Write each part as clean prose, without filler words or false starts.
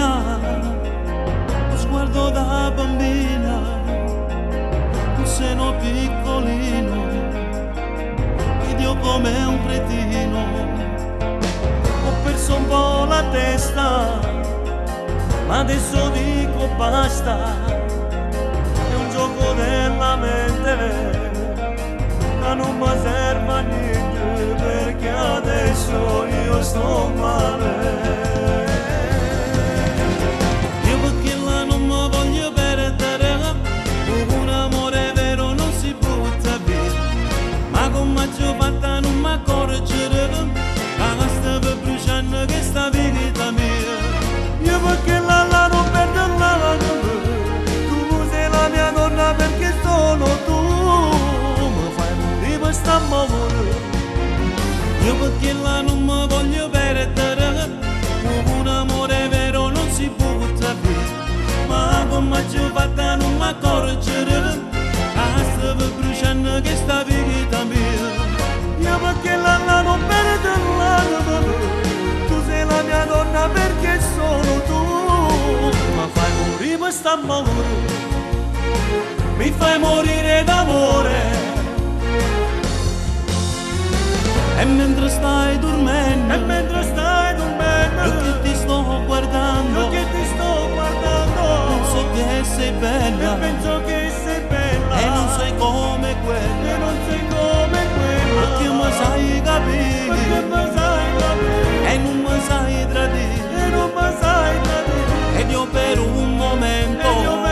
testa, lo sguardo da bambina, un seno piccolino, idio come un cretino. Ho perso un po' la testa, ma adesso dico basta, è un gioco della mente, ma non mi serve a niente perché adesso io sto male. Io perché là non mi voglio perdere, un amore vero non si butta via, ma con maggio fatta non mi accorgere, la stava bruciando questa vita mia. Io perché là non perdo l'anima, tu sei la mia donna perché sono tu, mi fai morire per st'amore. Io perché là non mi voglio perdere, un amore vero non si butta via, ma con maggio fatta non mi accorgere, stava bruciando questa vita mia. Io perché là non perdo l'anima, tu sei la mia donna perché sono tu, mi fai morire per st'amore, mi fai morire d'amore. E mentre stai dormendo, io che ti sto guardando, non so che sei bella, penso che sei bella e non sei come quella, perché mi sai capire, e non mi sai tradire, ed io per un momento, ho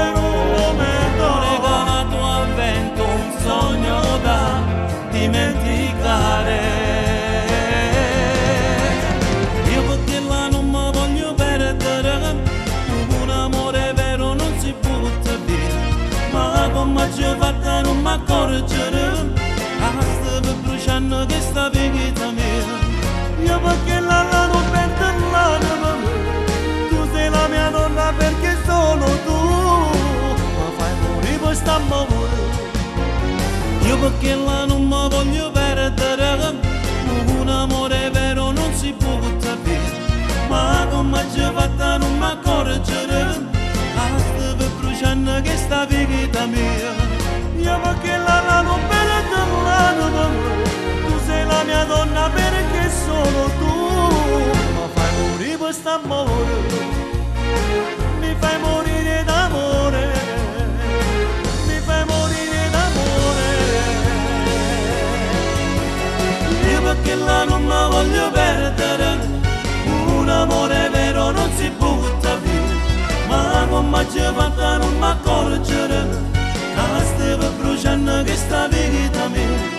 regalato al vento un sogno da dimenticare. Io perché là non mi voglio perdere, un amore vero non si butta via, ma con maggio fatta non mi accorgere, stava bruciando questa vita mia. Io perché là non perdo l'anima, tu sei la mia donna perché sono tu, mi fai morire per st'amore. Io perché là non mi voglio perdere, un amore vero non si butta via, ma con maggio fatta non mi accorgere, stava bruciando questa vita mia. Io perché là non perdo l'anima, tu sei la mia donna perché sono tu, mi fai morire per st'amore, mi fai morire d'amore, mi fai morire d'amore. Io perché là non mi voglio perdere, un amore vero non si butta via, ma con maggio fatta non mi accorgere, stava bruciando questa vita mia.